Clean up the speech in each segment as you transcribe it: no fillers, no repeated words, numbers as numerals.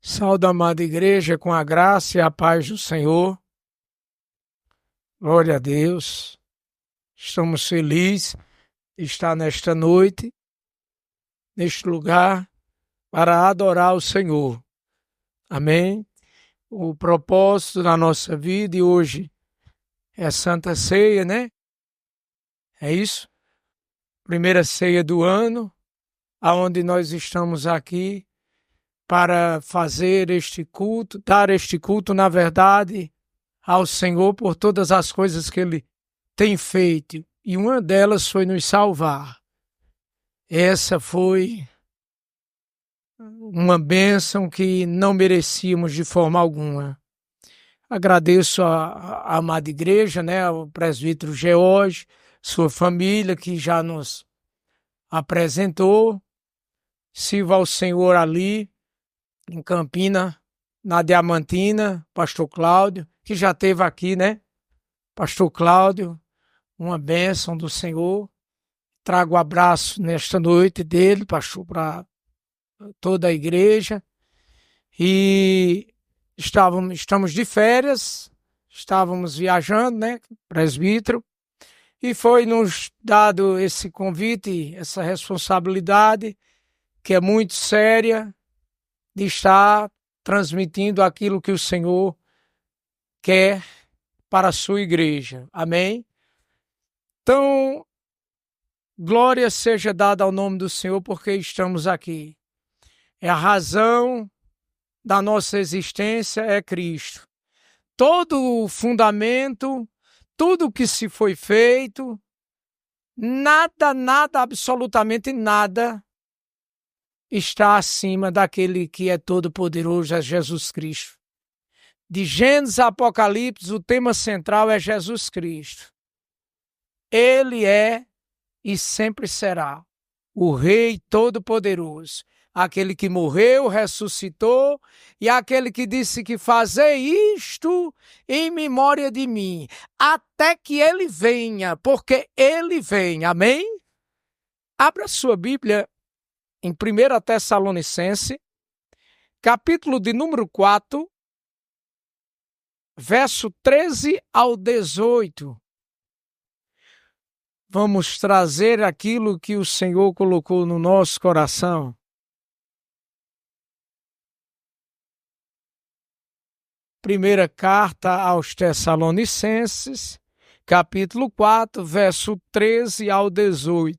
Saúde, amada igreja, com a graça e a paz do Senhor. Glória a Deus. Estamos felizes de estar nesta noite, neste lugar, para adorar o Senhor. Amém? O propósito da nossa vida e hoje é a Santa Ceia, né? É isso? Primeira ceia do ano, aonde nós estamos aqui para fazer este culto, dar este culto, na verdade, ao Senhor por todas as coisas que Ele tem feito, e uma delas foi nos salvar. Essa foi uma bênção que não merecíamos de forma alguma. Agradeço a amada igreja, né, ao presbítero George, sua família que já nos apresentou. Sirva ao Senhor ali em Campina, na Diamantina, pastor Cláudio, que já esteve aqui, né? Pastor Cláudio, uma bênção do Senhor. Trago o abraço nesta noite dele, pastor, para toda a igreja. E estamos de férias, estávamos viajando, né, presbítero, e foi nos dado esse convite, essa responsabilidade, que é muito séria, de estar transmitindo aquilo que o Senhor quer para a sua igreja. Amém? Então, glória seja dada ao nome do Senhor, porque estamos aqui. É a razão da nossa existência é Cristo. Todo o fundamento, tudo que se foi feito, nada, absolutamente nada está acima daquele que é todo-poderoso, é Jesus Cristo. De Gênesis a Apocalipse, o tema central é Jesus Cristo. Ele é e sempre será o Rei Todo-Poderoso, aquele que morreu, ressuscitou, e aquele que disse que fazei isto em memória de mim, até que ele venha, porque ele vem. Amém? Abra sua Bíblia em 1 Tessalonicenses, capítulo de número 4, verso 13 ao 18. Vamos trazer aquilo que o Senhor colocou no nosso coração. Primeira carta aos Tessalonicenses, capítulo 4, verso 13 ao 18.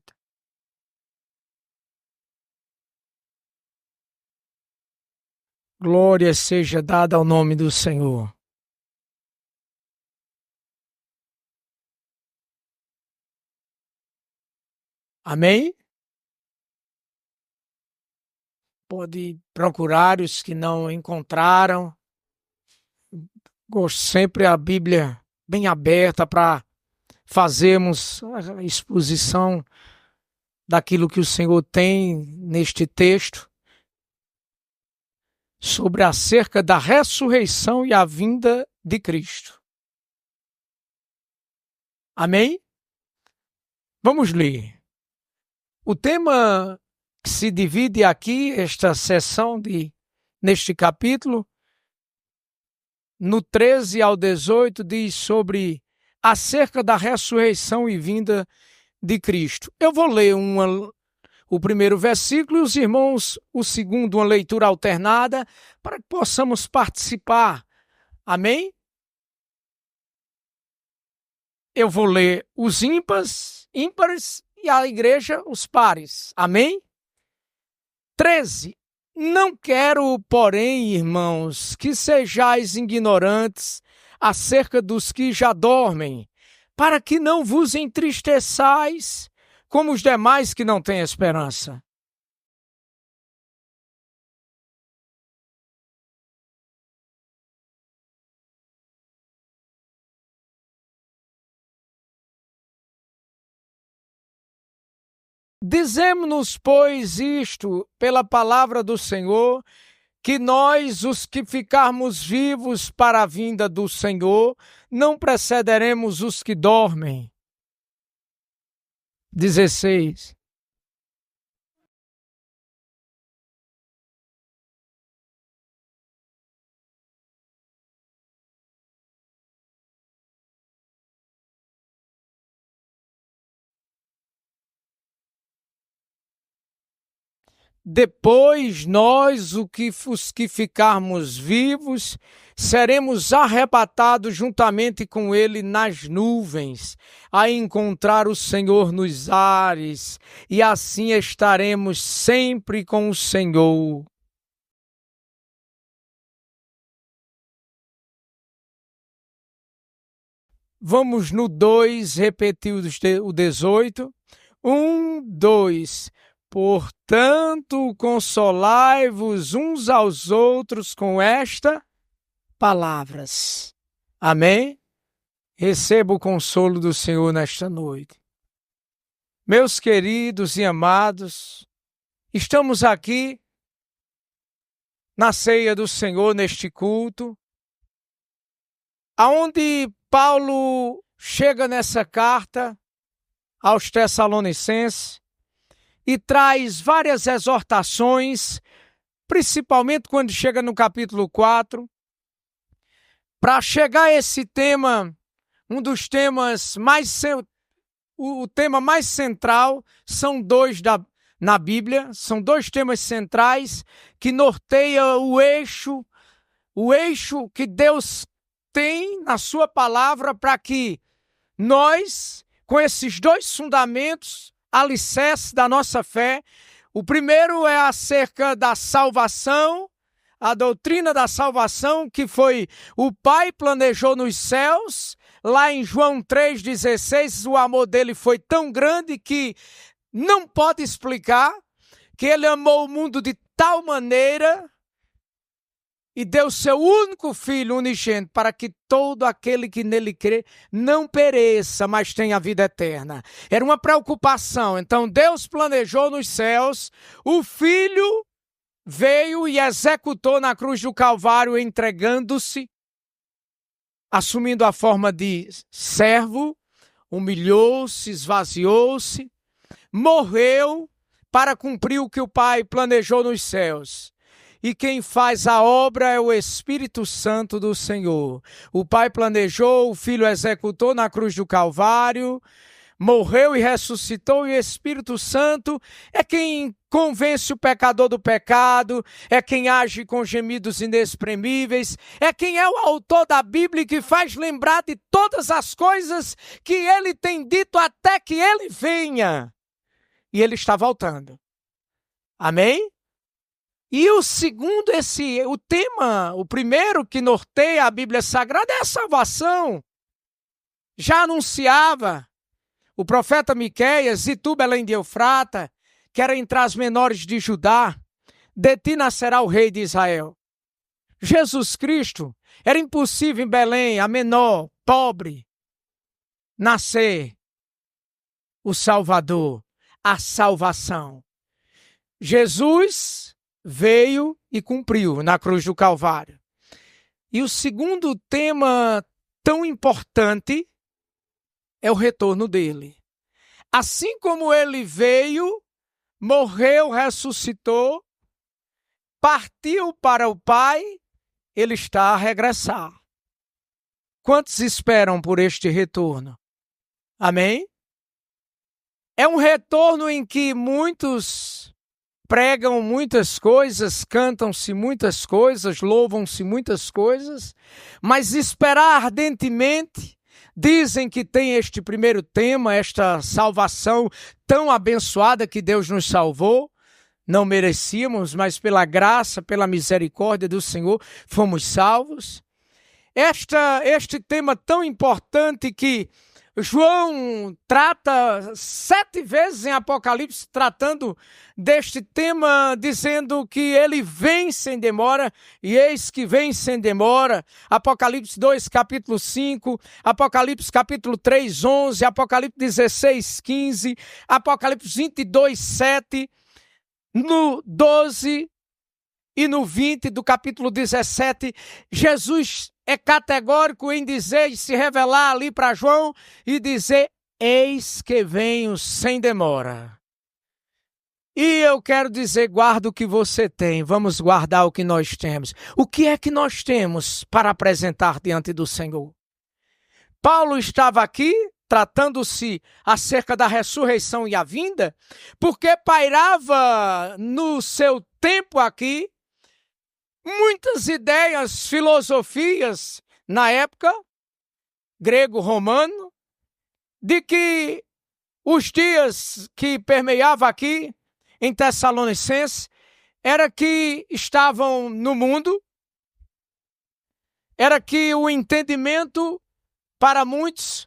Glória seja dada ao nome do Senhor. Amém? Pode procurar os que não encontraram. Gosto sempre a Bíblia bem aberta para fazermos a exposição daquilo que o Senhor tem neste texto sobre acerca da ressurreição e a vinda de Cristo. Amém? Vamos ler. O tema que se divide aqui, esta sessão neste capítulo, no 13 ao 18, diz sobre acerca da ressurreição e vinda de Cristo. Eu vou ler o primeiro versículo e os irmãos o segundo, uma leitura alternada, para que possamos participar. Amém? Eu vou ler os ímpares e a igreja os pares. Amém? 13. Não quero, porém, irmãos, que sejais ignorantes acerca dos que já dormem, para que não vos entristeçais como os demais que não têm esperança. Dizemos-nos, pois, isto pela palavra do Senhor, que nós, os que ficarmos vivos para a vinda do Senhor, não precederemos os que dormem. 16. Depois nós, os que ficarmos vivos, seremos arrebatados juntamente com ele nas nuvens, a encontrar o Senhor nos ares, e assim estaremos sempre com o Senhor. Vamos no 2, repetir o 18. 1, 2. Portanto, consolai-vos uns aos outros com esta palavras. Amém? Receba o consolo do Senhor nesta noite. Meus queridos e amados, estamos aqui na ceia do Senhor, neste culto, aonde Paulo chega nessa carta aos Tessalonicenses e traz várias exortações, principalmente quando chega no capítulo 4. Para chegar a esse tema, um dos temas o tema mais central, são dois na Bíblia, são dois temas centrais que norteiam o eixo que Deus tem na sua palavra para que nós, com esses dois fundamentos, alicerce da nossa fé. O primeiro é acerca da salvação, a doutrina da salvação que foi o Pai planejou nos céus. Lá em João 3,16, o amor dele foi tão grande que não pode explicar, que ele amou o mundo de tal maneira e deu seu único Filho unigênito para que todo aquele que nele crê não pereça, mas tenha vida eterna. Era uma preocupação. Então Deus planejou nos céus, o Filho veio e executou na cruz do Calvário, entregando-se, assumindo a forma de servo, humilhou-se, esvaziou-se, morreu para cumprir o que o Pai planejou nos céus. E quem faz a obra é o Espírito Santo do Senhor. O Pai planejou, o Filho executou na cruz do Calvário, morreu e ressuscitou, e o Espírito Santo é quem convence o pecador do pecado, é quem age com gemidos inexprimíveis, é quem é o autor da Bíblia e que faz lembrar de todas as coisas que ele tem dito até que ele venha. E ele está voltando. Amém? E o segundo, o primeiro que norteia a Bíblia Sagrada é a salvação. Já anunciava o profeta Miqueias: e tu, Belém de Eufrata, que era entre as menores de Judá, de ti nascerá o rei de Israel. Jesus Cristo, era impossível em Belém, a menor, pobre, nascer o Salvador, a salvação. Jesus veio e cumpriu na cruz do Calvário. E o segundo tema tão importante é o retorno dele. Assim como ele veio, morreu, ressuscitou, partiu para o Pai, ele está a regressar. Quantos esperam por este retorno? Amém? É um retorno em que muitos pregam muitas coisas, cantam-se muitas coisas, louvam-se muitas coisas, mas esperar ardentemente. Dizem que tem este primeiro tema, esta salvação tão abençoada que Deus nos salvou. Não merecíamos, mas pela graça, pela misericórdia do Senhor, fomos salvos. Este tema tão importante que João trata 7 vezes em Apocalipse, tratando deste tema, dizendo que ele vem sem demora, e eis que vem sem demora. Apocalipse 2, capítulo 5, Apocalipse capítulo 3, 11, Apocalipse 16, 15, Apocalipse 22, 7, no 12 e no 20 do capítulo 17, Jesus é categórico em dizer e se revelar ali para João e dizer: eis que venho sem demora. E eu quero dizer, guarda o que você tem, vamos guardar o que nós temos. O que é que nós temos para apresentar diante do Senhor? Paulo estava aqui tratando-se acerca da ressurreição e a vinda, porque pairava no seu tempo aqui muitas ideias, filosofias, na época, grego-romano, de que os dias que permeavam aqui em Tessalonicenses era que estavam no mundo, era que o entendimento para muitos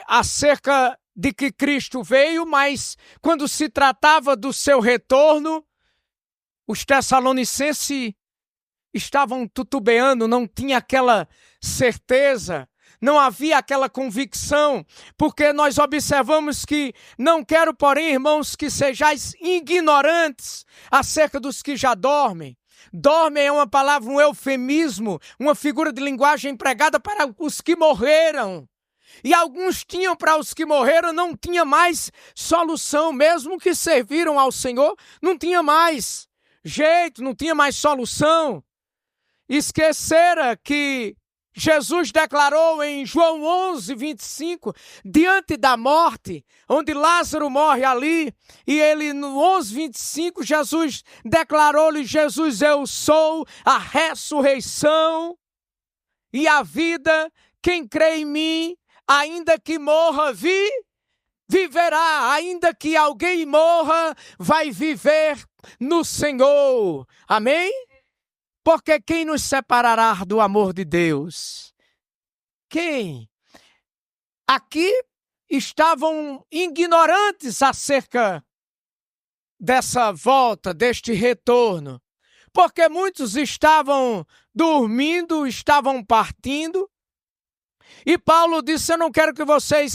acerca de que Cristo veio, mas quando se tratava do seu retorno, os tessalonicenses estavam titubeando, não tinha aquela certeza, não havia aquela convicção, porque nós observamos que não quero, porém, irmãos, que sejais ignorantes acerca dos que já dormem. Dormem é uma palavra, um eufemismo, uma figura de linguagem empregada para os que morreram. E alguns tinham, para os que morreram, não tinha mais solução, mesmo que serviram ao Senhor, não tinha mais jeito, não tinha mais solução. Esquecera que Jesus declarou em João 11, 25, diante da morte, onde Lázaro morre ali, e ele no 11, 25, Jesus declarou-lhe, Jesus, eu sou a ressurreição e a vida, quem crê em mim, ainda que morra, viverá, ainda que alguém morra, vai viver no Senhor, amém? Porque quem nos separará do amor de Deus? Quem? Aqui estavam ignorantes acerca dessa volta, deste retorno. Porque muitos estavam dormindo, estavam partindo. E Paulo disse, eu não quero que vocês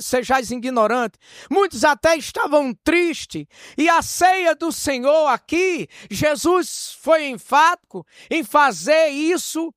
sejais ignorantes. Muitos até estavam tristes. E a ceia do Senhor aqui, Jesus foi enfático em fazer isso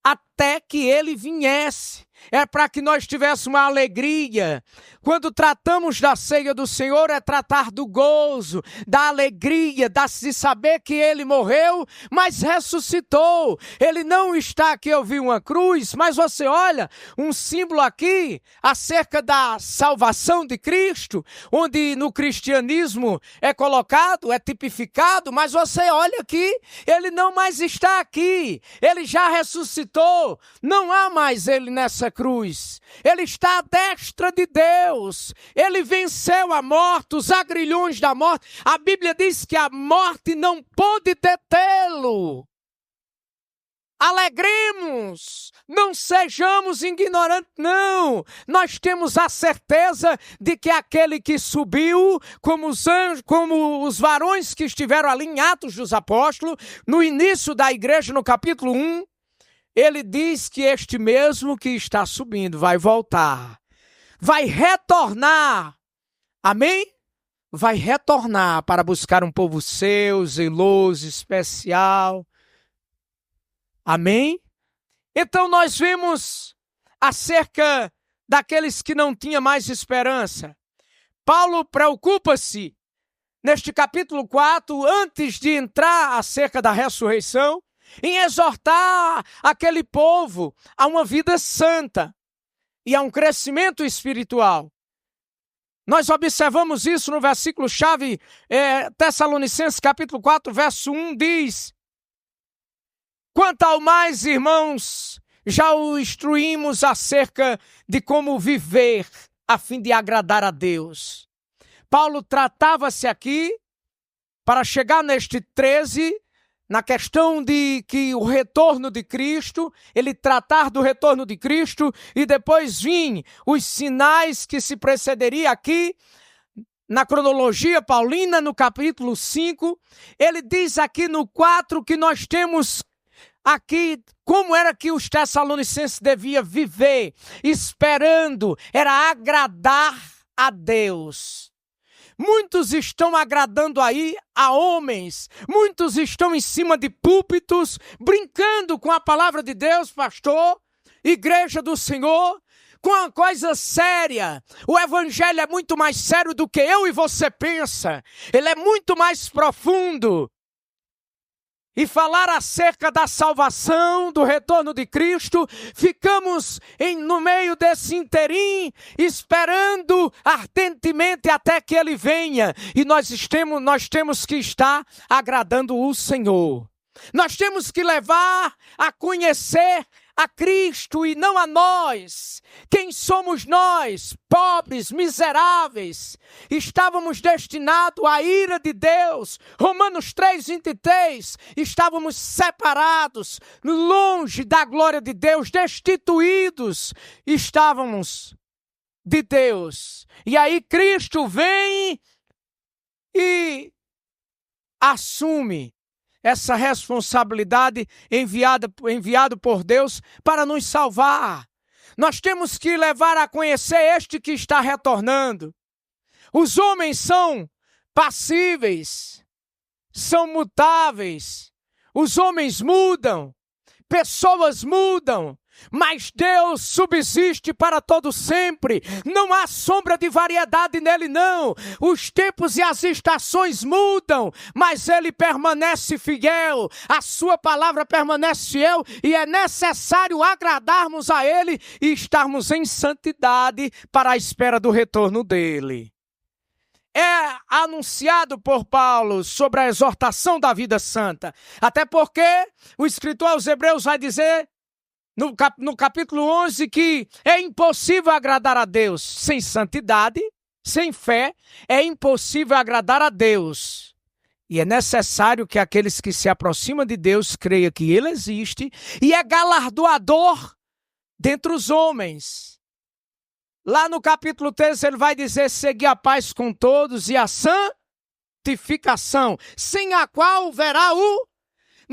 até que ele viesse. É para que nós tivéssemos uma alegria. Quando tratamos da ceia do Senhor, é tratar do gozo, da alegria, de saber que ele morreu, mas ressuscitou. Ele não está aqui, eu vi uma cruz, mas você olha, um símbolo aqui acerca da salvação de Cristo, onde no cristianismo é colocado, é tipificado, mas você olha aqui, ele não mais está aqui, ele já ressuscitou, não há mais ele nessa cruz, ele está à destra de Deus, ele venceu a morte, os agrilhões da morte, a Bíblia diz que a morte não pôde detê-lo. Alegremos, não sejamos ignorantes, não, nós temos a certeza de que aquele que subiu, como os anjos, como os varões que estiveram ali em Atos dos Apóstolos, no início da igreja, no capítulo 1, ele diz que este mesmo que está subindo vai voltar, vai retornar, amém? Vai retornar para buscar um povo seu, zeloso, especial, amém? Então nós vimos acerca daqueles que não tinham mais esperança. Paulo preocupa-se neste capítulo 4, antes de entrar acerca da ressurreição, em exortar aquele povo a uma vida santa e a um crescimento espiritual. Nós observamos isso no versículo-chave, Tessalonicenses capítulo 4, verso 1, diz: quanto ao mais, irmãos, já o instruímos acerca de como viver a fim de agradar a Deus. Paulo tratava-se aqui, para chegar neste 13, na questão de que o retorno de Cristo, ele tratar do retorno de Cristo e depois vir os sinais que se precederia aqui, na cronologia paulina, no capítulo 5, ele diz aqui no 4 que nós temos aqui como era que os tessalonicenses deviam viver, esperando, era agradar a Deus. Muitos estão agradando aí a homens, muitos estão em cima de púlpitos, brincando com a palavra de Deus, pastor, igreja do Senhor, com uma coisa séria. O evangelho é muito mais sério do que eu e você pensa, ele é muito mais profundo. e falar acerca da salvação, do retorno de Cristo, ficamos no meio desse interim, esperando ardentemente até que Ele venha. E nós temos que estar agradando o Senhor. Nós temos que levar a conhecer a Cristo e não a nós. Quem somos nós? Pobres, miseráveis. Estávamos destinados à ira de Deus. Romanos 3:23. Estávamos separados, longe da glória de Deus, destituídos. Estávamos de Deus. E aí Cristo vem e assume essa responsabilidade enviado por Deus para nos salvar. Nós temos que levar a conhecer este que está retornando. Os homens são passíveis, são mutáveis. Os homens mudam, pessoas mudam, mas Deus subsiste para todo sempre. Não há sombra de variedade nele, não. Os tempos e as estações mudam, mas ele permanece fiel. A sua palavra permanece fiel e é necessário agradarmos a ele e estarmos em santidade para a espera do retorno dele. É anunciado por Paulo sobre a exortação da vida santa. Até porque o escritor aos Hebreus vai dizer no capítulo 11, que é impossível agradar a Deus sem santidade, sem fé, é impossível agradar a Deus. E é necessário que aqueles que se aproximam de Deus creiam que Ele existe e é galardoador dentre os homens. Lá no capítulo 13 ele vai dizer: segui a paz com todos e a santificação, sem a qual haverá o...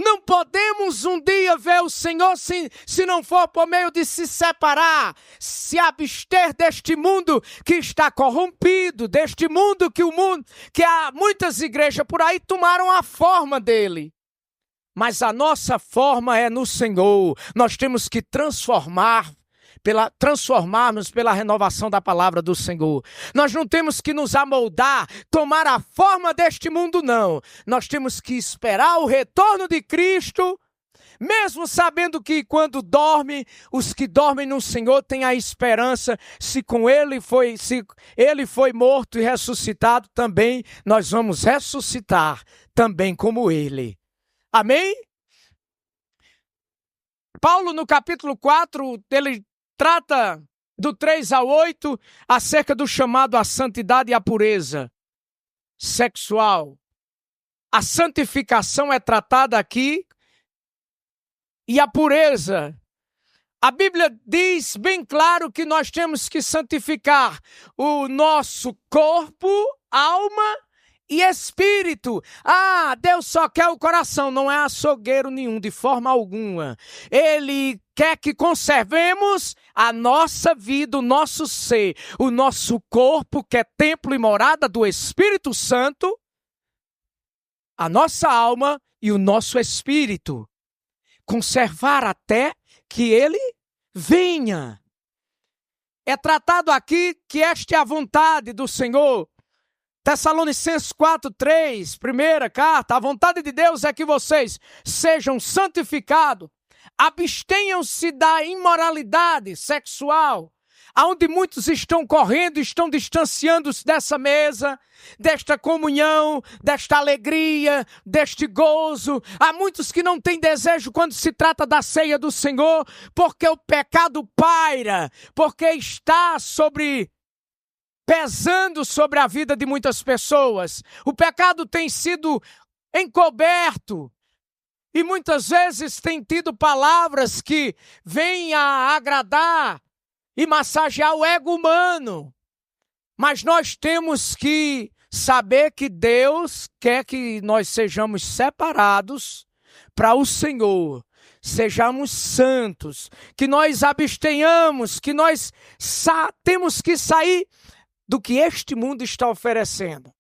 Não podemos um dia ver o Senhor se não for por meio de se separar, se abster deste mundo que está corrompido, deste mundo que há muitas igrejas por aí tomaram a forma dele. Mas a nossa forma é no Senhor. Nós temos que transformarmos pela renovação da palavra do Senhor. Nós não temos que nos amoldar, tomar a forma deste mundo, não. Nós temos que esperar o retorno de Cristo, mesmo sabendo que quando dorme, os que dormem no Senhor têm a esperança, se ele foi morto e ressuscitado, também nós vamos ressuscitar, também como ele. Amém? Paulo, no capítulo 4, ele trata do 3-8 acerca do chamado à santidade e à pureza sexual. A santificação é tratada aqui e a pureza. A Bíblia diz bem claro que nós temos que santificar o nosso corpo, alma e espírito. Ah, Deus só quer o coração, não é açougueiro nenhum, de forma alguma. Ele quer que conservemos a nossa vida, o nosso ser, o nosso corpo, que é templo e morada do Espírito Santo, a nossa alma e o nosso espírito. Conservar até que ele venha. É tratado aqui que esta é a vontade do Senhor. Tessalonicenses 4:3, primeira carta, a vontade de Deus é que vocês sejam santificados, abstenham-se da imoralidade sexual, aonde muitos estão correndo, estão distanciando-se dessa mesa, desta comunhão, desta alegria, deste gozo. Há muitos que não têm desejo quando se trata da ceia do Senhor, porque o pecado paira, porque está pesando sobre a vida de muitas pessoas. O pecado tem sido encoberto e muitas vezes tem tido palavras que vêm a agradar e massagear o ego humano. Mas nós temos que saber que Deus quer que nós sejamos separados para o Senhor. Sejamos santos, que nós abstenhamos, que nós temos que sair do que este mundo está oferecendo.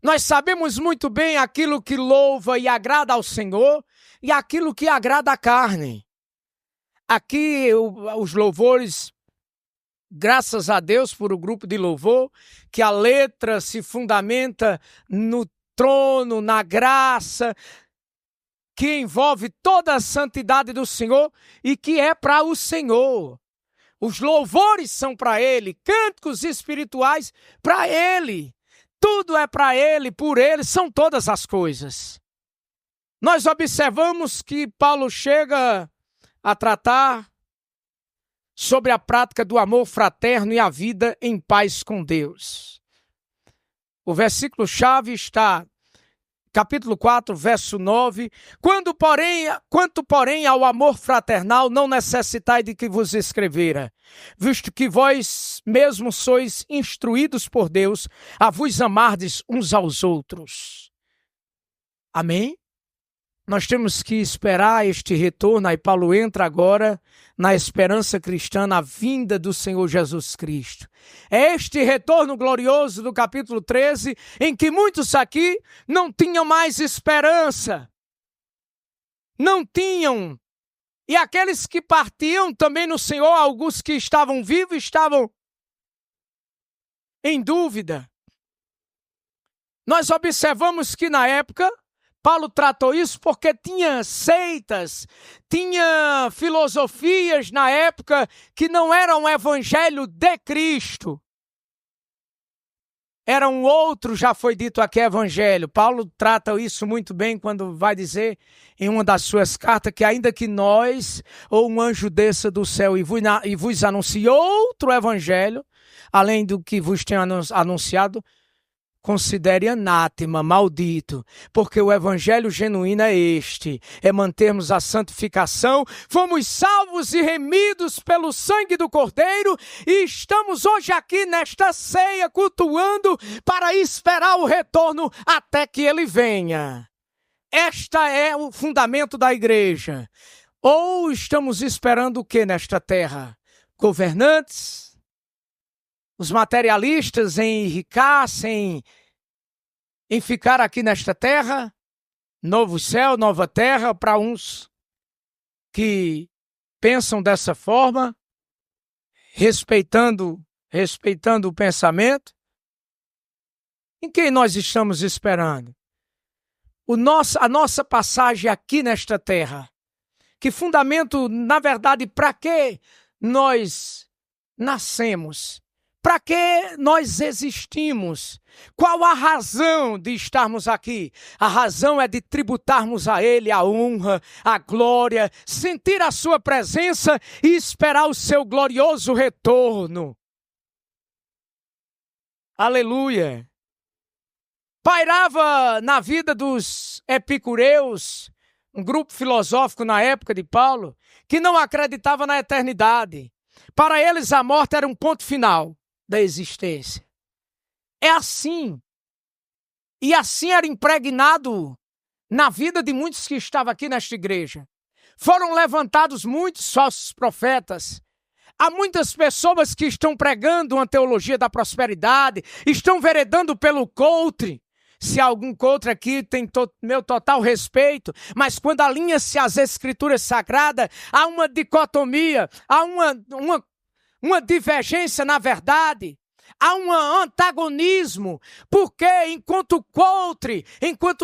Nós sabemos muito bem aquilo que louva e agrada ao Senhor e aquilo que agrada à carne. Aqui os louvores, graças a Deus por o grupo de louvor, que a letra se fundamenta no trono, na graça, que envolve toda a santidade do Senhor e que é para o Senhor. Os louvores são para Ele, cânticos espirituais para Ele. Tudo é para Ele, por Ele, são todas as coisas. Nós observamos que Paulo chega a tratar sobre a prática do amor fraterno e a vida em paz com Deus. O versículo-chave está, capítulo 4, verso 9. Quanto, porém, ao amor fraternal, não necessitai de que vos escrevera, visto que vós mesmos sois instruídos por Deus a vos amardes uns aos outros. Amém? Nós temos que esperar este retorno, aí Paulo entra agora na esperança cristã, na vinda do Senhor Jesus Cristo. É este retorno glorioso do capítulo 13, em que muitos aqui não tinham mais esperança. Não tinham. E aqueles que partiam também no Senhor, alguns que estavam vivos, estavam em dúvida. Nós observamos que na época, Paulo tratou isso porque tinha seitas, tinha filosofias na época que não eram o evangelho de Cristo. Era um outro, já foi dito aqui, evangelho. Paulo trata isso muito bem quando vai dizer em uma das suas cartas que ainda que nós, ou um anjo desça do céu e vos anuncie outro evangelho, além do que vos tenho anunciado, considere anátema, maldito, porque o evangelho genuíno é este, é mantermos a santificação, fomos salvos e remidos pelo sangue do Cordeiro e estamos hoje aqui nesta ceia cultuando para esperar o retorno até que ele venha. Esta é o fundamento da igreja. Ou estamos esperando o que nesta terra? Governantes? Os materialistas em enriquecem, em ficar aqui nesta terra, novo céu, nova terra, para uns que pensam dessa forma, respeitando o pensamento. Em quem nós estamos esperando? A nossa passagem aqui nesta terra. Que fundamento, na verdade, para que nós nascemos? Para que nós existimos? Qual a razão de estarmos aqui? A razão é de tributarmos a Ele a honra, a glória, sentir a sua presença e esperar o seu glorioso retorno. Aleluia! Pairava na vida dos epicureus, um grupo filosófico na época de Paulo, que não acreditava na eternidade. Para eles a morte era um ponto final da existência. É assim. E assim era impregnado na vida de muitos que estavam aqui nesta igreja. Foram levantados muitos falsos profetas. Há muitas pessoas que estão pregando uma teologia da prosperidade, estão veredando pelo coutre. Se algum coutre aqui tem meu total respeito, mas quando alinha-se às escrituras sagradas, há uma dicotomia, há uma divergência na verdade, há um antagonismo, porque enquanto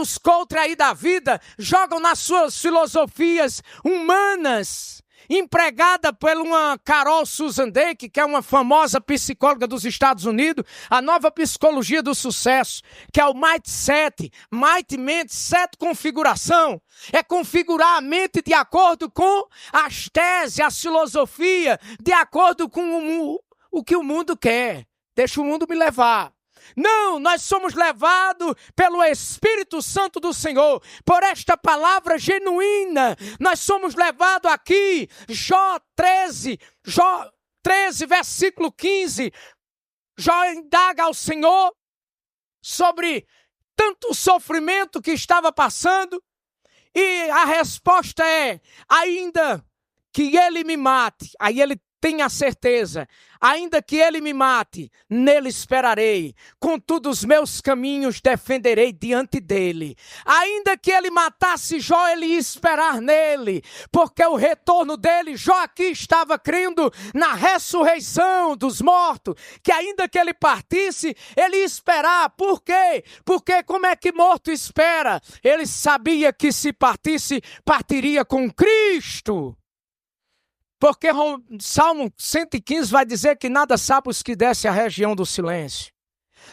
os coutres aí da vida jogam nas suas filosofias humanas, empregada por uma Carol Susan Dake, que é uma famosa psicóloga dos Estados Unidos, a nova psicologia do sucesso, que é o Mindset, mente, configuração, é configurar a mente de acordo com as teses, a filosofia, de acordo com o que o mundo quer. Deixa o mundo me levar. Não, nós somos levados pelo Espírito Santo do Senhor, por esta palavra genuína. Nós somos levados aqui, Jó 13, versículo 15. Jó indaga ao Senhor sobre tanto sofrimento que estava passando, e a resposta é, ainda que ele me mate. Aí ele tenha certeza, ainda que ele me mate, nele esperarei. Contudo, os meus caminhos defenderei diante dele. Ainda que ele matasse Jó, ele ia esperar nele, porque o retorno dele, Jó aqui estava crendo na ressurreição dos mortos, que ainda que ele partisse, ele ia esperar. Por quê? Porque como é que morto espera? Ele sabia que se partisse, partiria com Cristo. Porque Salmo 115 vai dizer que nada sabe os que descem à região do silêncio.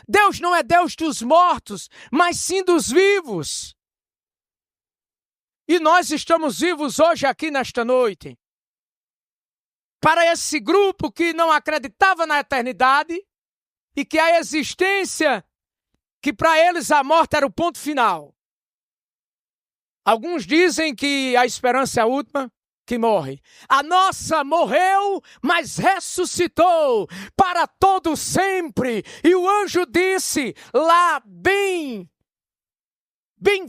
Deus não é Deus dos mortos, mas sim dos vivos. E nós estamos vivos hoje aqui nesta noite. Para esse grupo que não acreditava na eternidade e que a existência, que para eles a morte era o ponto final. Alguns dizem que a esperança é a última que morre. A nossa morreu, mas ressuscitou para todo sempre. E o anjo disse lá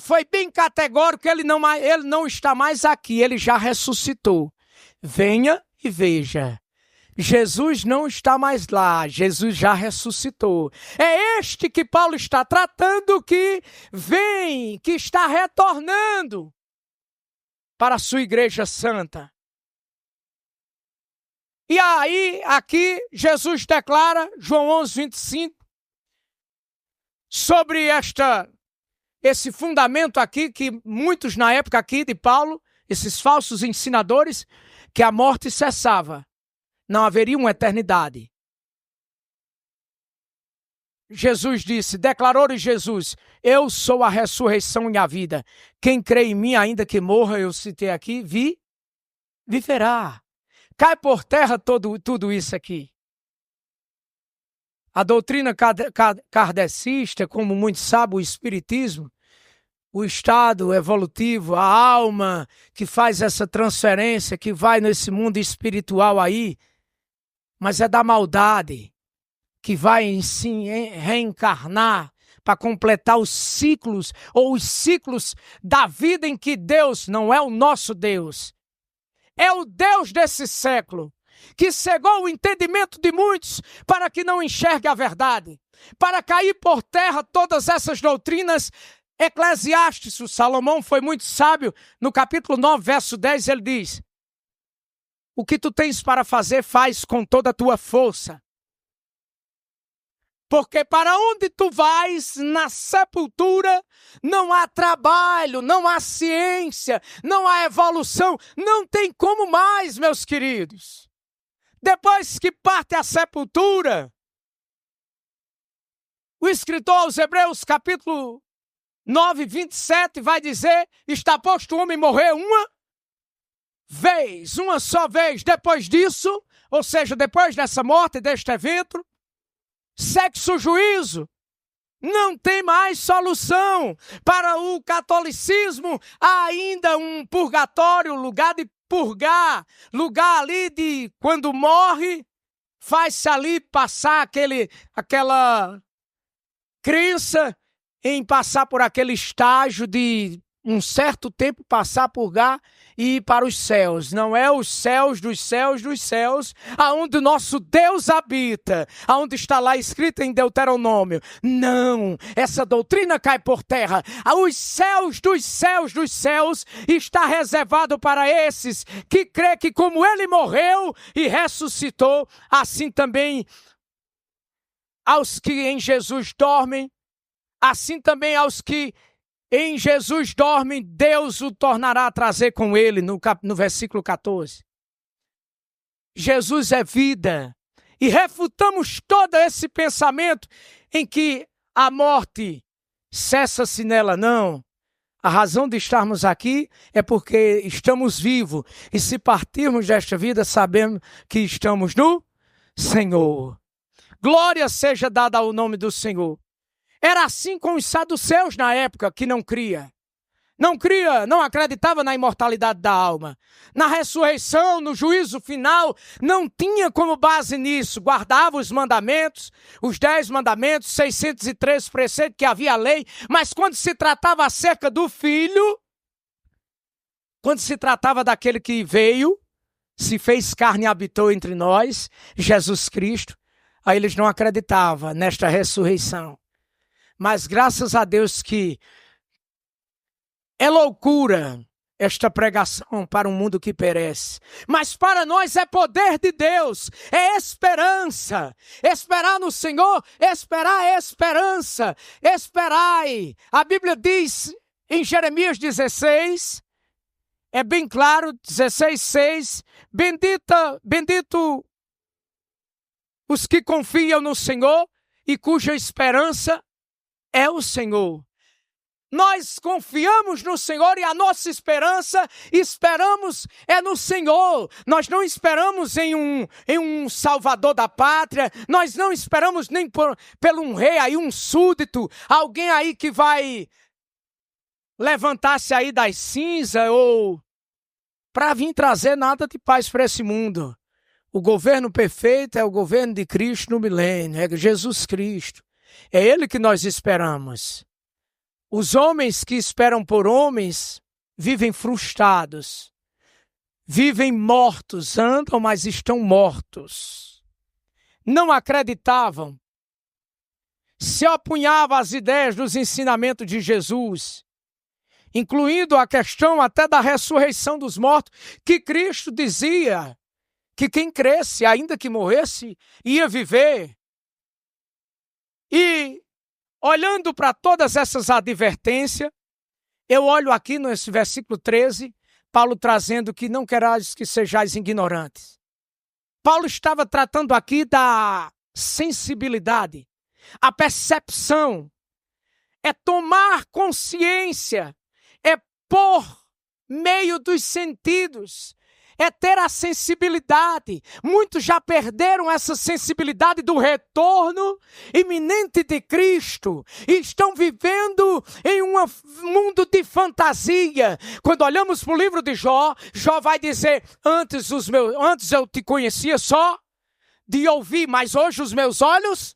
foi bem categórico, ele não está mais aqui, ele já ressuscitou. Venha e veja. Jesus não está mais lá, Jesus já ressuscitou. É este que Paulo está tratando, que vem, que está retornando para a sua igreja santa. E aí, aqui, Jesus declara, João 11, 25, sobre esse fundamento aqui, que muitos na época aqui de Paulo, esses falsos ensinadores, que a morte cessava, não haveria uma eternidade. Jesus disse, declarou-lhe Jesus, eu sou a ressurreição e a vida. Quem crê em mim, ainda que morra, eu citei aqui, viverá. Cai por terra tudo isso aqui. A doutrina kardecista, como muitos sabem, o espiritismo, o estado evolutivo, a alma que faz essa transferência, que vai nesse mundo espiritual aí, mas é da maldade, que vai sim reencarnar para completar os ciclos, ou os ciclos da vida em que Deus não é o nosso Deus. É o Deus desse século, que cegou o entendimento de muitos para que não enxergue a verdade, para cair por terra todas essas doutrinas eclesiásticas. O Salomão foi muito sábio, no capítulo 9, verso 10, ele diz, o que tu tens para fazer, faz com toda a tua força. Porque para onde tu vais, na sepultura, não há trabalho, não há ciência, não há evolução, não tem como mais, meus queridos. Depois que parte a sepultura, o escritor aos Hebreus, capítulo 9, 27, vai dizer, está posto o homem morrer uma só vez. Depois disso, ou seja, depois dessa morte, deste evento, sexo juízo, não tem mais solução. Para o catolicismo, há ainda um purgatório, lugar de purgar, lugar ali de quando morre, faz-se ali passar aquela crença em passar por aquele estágio de um certo tempo, passar, purgar e ir para os céus. Não é os céus dos céus dos céus, aonde o nosso Deus habita, aonde está lá escrito em Deuteronômio. Não, essa doutrina cai por terra. Os céus dos céus dos céus está reservado para esses que crê que como ele morreu e ressuscitou, assim também aos que em Jesus dormem, assim também aos que em Jesus dormem, Deus o tornará a trazer com ele, no versículo 14. Jesus é vida. E refutamos todo esse pensamento em que a morte cessa-se nela. Não. A razão de estarmos aqui é porque estamos vivos. E se partirmos desta vida, sabemos que estamos no Senhor. Glória seja dada ao nome do Senhor. Era assim com os saduceus na época, que não não acreditava na imortalidade da alma. Na ressurreição, no juízo final, não tinha como base nisso. Guardava os mandamentos, os 10 mandamentos, 613 preceitos que havia a lei, mas quando se tratava acerca do Filho, quando se tratava daquele que veio, se fez carne e habitou entre nós, Jesus Cristo, aí eles não acreditavam nesta ressurreição. Mas graças a Deus que é loucura esta pregação para um mundo que perece. Mas para nós é poder de Deus, é esperança. Esperar no Senhor, esperar é esperança. Esperai. A Bíblia diz em Jeremias 16, é bem claro, 16:6, bendito os que confiam no Senhor e cuja esperança é o Senhor. Nós confiamos no Senhor e a nossa esperamos é no Senhor. Nós não esperamos em um salvador da pátria, nós não esperamos nem pelo um rei aí, um súdito, alguém aí que vai levantar-se aí das cinzas ou para vir trazer nada de paz para esse mundo. O governo perfeito é o governo de Cristo no milênio, é Jesus Cristo. É Ele que nós esperamos. Os homens que esperam por homens vivem frustrados, vivem mortos, andam, mas estão mortos. Não acreditavam, se opunhavam às ideias dos ensinamentos de Jesus, incluindo a questão até da ressurreição dos mortos, que Cristo dizia que quem cresce, ainda que morresse, ia viver. E olhando para todas essas advertências, eu olho aqui nesse versículo 13, Paulo trazendo que não querais que sejais ignorantes. Paulo estava tratando aqui da sensibilidade, a percepção, é tomar consciência, é por meio dos sentidos, é ter a sensibilidade. Muitos já perderam essa sensibilidade do retorno iminente de Cristo e estão vivendo em um mundo de fantasia. Quando olhamos para o livro de Jó, Jó vai dizer, antes eu te conhecia só de ouvir, mas hoje os meus olhos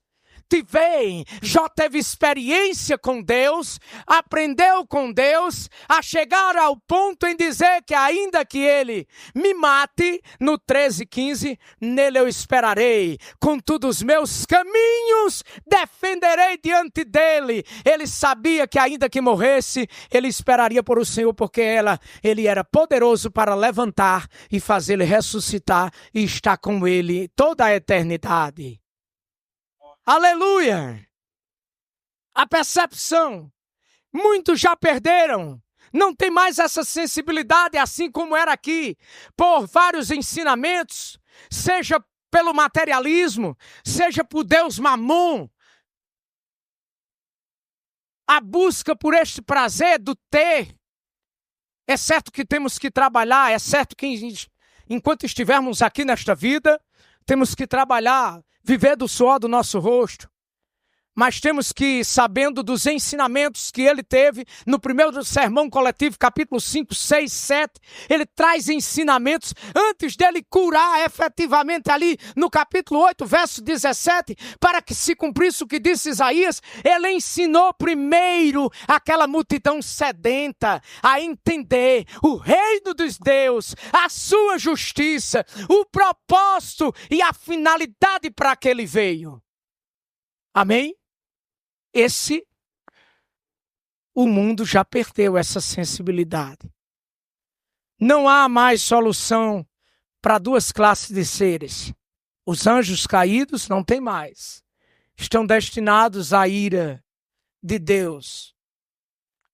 te veem. Jó teve experiência com Deus, aprendeu com Deus, a chegar ao ponto em dizer que ainda que ele me mate, no 13:15, nele eu esperarei, contudo os meus caminhos defenderei diante dele. Ele sabia que ainda que morresse, ele esperaria por o Senhor, porque ele era poderoso para levantar e fazê-lo ressuscitar e estar com ele toda a eternidade. Aleluia! A percepção. Muitos já perderam. Não tem mais essa sensibilidade assim como era aqui. Por vários ensinamentos. Seja pelo materialismo. Seja por Deus Mamon. A busca por este prazer do ter. É certo que temos que trabalhar. É certo que enquanto estivermos aqui nesta vida, temos que trabalhar. Viver do suor do nosso rosto. Mas temos que, sabendo dos ensinamentos que ele teve no primeiro sermão coletivo, capítulo 5, 6, 7, ele traz ensinamentos antes dele curar efetivamente ali no capítulo 8, verso 17, para que se cumprisse o que disse Isaías, ele ensinou primeiro aquela multidão sedenta a entender o reino dos Deus, a sua justiça, o propósito e a finalidade para que ele veio. Amém? O mundo já perdeu essa sensibilidade. Não há mais solução para duas classes de seres. Os anjos caídos não tem mais. Estão destinados à ira de Deus,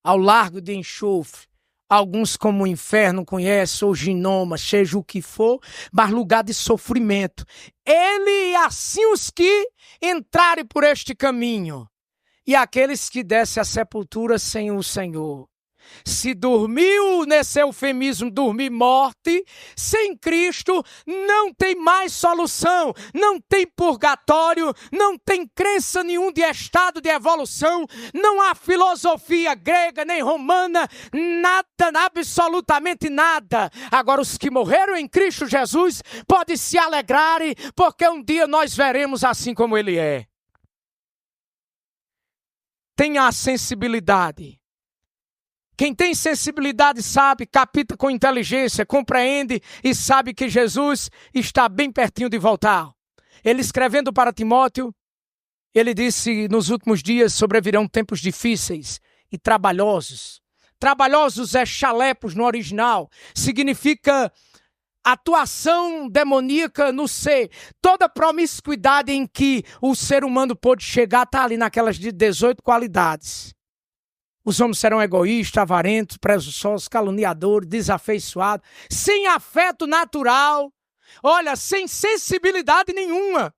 ao largo de enxofre. Alguns como o inferno conhecem, ou ginoma, seja o que for, mas lugar de sofrimento. Ele e assim os que entrarem por este caminho. E aqueles que descem à sepultura sem o Senhor. Se dormiu, nesse eufemismo, dormir morte, sem Cristo, não tem mais solução, não tem purgatório, não tem crença nenhum de estado de evolução, não há filosofia grega nem romana, nada, absolutamente nada. Agora os que morreram em Cristo Jesus podem se alegrarem, porque um dia nós veremos assim como Ele é. Tenha a sensibilidade Quem tem sensibilidade sabe, capta com inteligência, compreende e sabe que Jesus está bem pertinho de voltar. Ele escrevendo para Timóteo, ele disse, nos últimos dias sobrevirão tempos difíceis e trabalhosos. Trabalhosos é chalepos no original, significa atuação demoníaca no ser. Toda promiscuidade em que o ser humano pôde chegar está ali naquelas 18 qualidades. Os homens serão egoístas, avarentos, presunçosos, caluniadores, desafeiçoados, sem afeto natural, olha, sem sensibilidade nenhuma.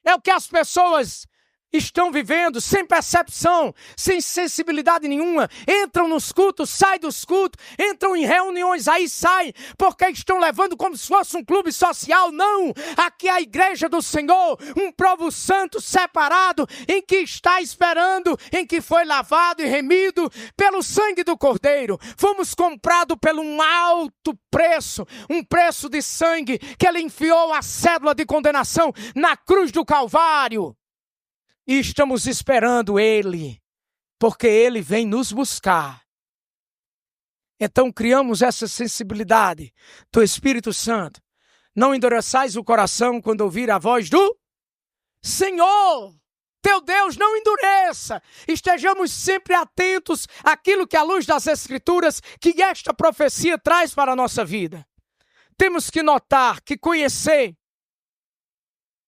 É o que as pessoas estão vivendo, sem percepção, sem sensibilidade nenhuma. Entram nos cultos, saem dos cultos, entram em reuniões, aí saem, porque estão levando como se fosse um clube social. Não, aqui é a igreja do Senhor, um povo santo, separado, em que está esperando, em que foi lavado e remido pelo sangue do Cordeiro. Fomos comprados por um alto preço, um preço de sangue, que ele enfiou a cédula de condenação na cruz do Calvário. E estamos esperando Ele, porque Ele vem nos buscar. Então criamos essa sensibilidade do Espírito Santo. Não endureçais o coração quando ouvir a voz do Senhor. Teu Deus, não endureça. Estejamos sempre atentos àquilo que a luz das Escrituras, que esta profecia traz para a nossa vida. Temos que notar, que conhecer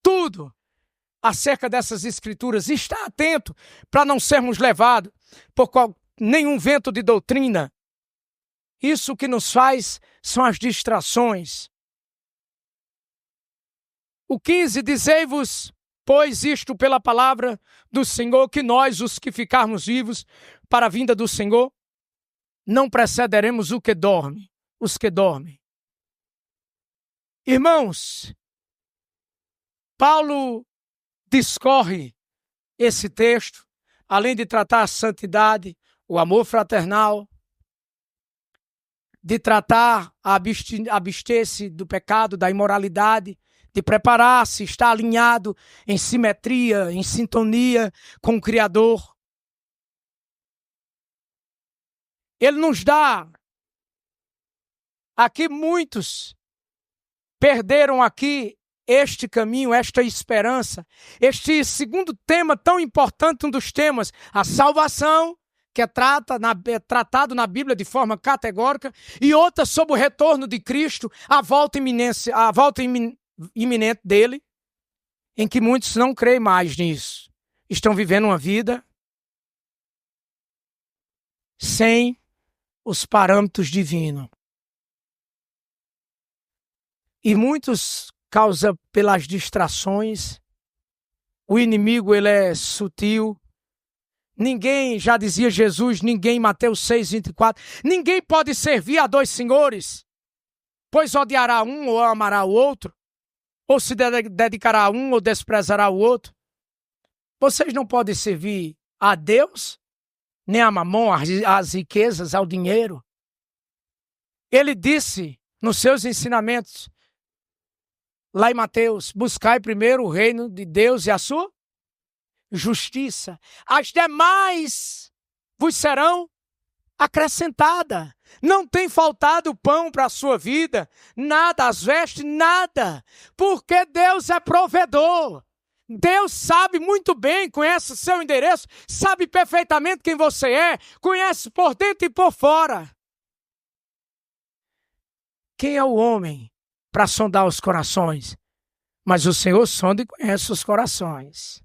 tudo acerca dessas escrituras, está atento para não sermos levados por nenhum vento de doutrina. Isso que nos faz são as distrações. O 15, dizei-vos, pois isto pela palavra do Senhor, que nós, os que ficarmos vivos para a vinda do Senhor, não precederemos os que dormem. Irmãos, Paulo discorre esse texto, além de tratar a santidade, o amor fraternal, de tratar a abster-se do pecado, da imoralidade, de preparar-se, estar alinhado em simetria, em sintonia com o Criador. Ele nos dá, aqui muitos perderam aqui este caminho, esta esperança, este segundo tema tão importante, um dos temas, a salvação, que é tratado na Bíblia de forma categórica, e outra sobre o retorno de Cristo, a volta iminente dele, em que muitos não creem mais nisso. Estão vivendo uma vida sem os parâmetros divinos. E muitos causa pelas distrações. O inimigo, ele é sutil. Ninguém, já dizia Jesus, ninguém, Mateus 6:24, ninguém pode servir a dois senhores, pois odiará um ou amará o outro, ou se dedicará a um ou desprezará o outro. Vocês não podem servir a Deus, nem a mamon, às riquezas, ao dinheiro. Ele disse nos seus ensinamentos, lá em Mateus, buscai primeiro o reino de Deus e a sua justiça. As demais vos serão acrescentadas. Não tem faltado pão para a sua vida, nada, as vestes, nada. Porque Deus é provedor. Deus sabe muito bem, conhece o seu endereço, sabe perfeitamente quem você é, conhece por dentro e por fora. Quem é o homem para sondar os corações? Mas o Senhor sonda e conhece os corações.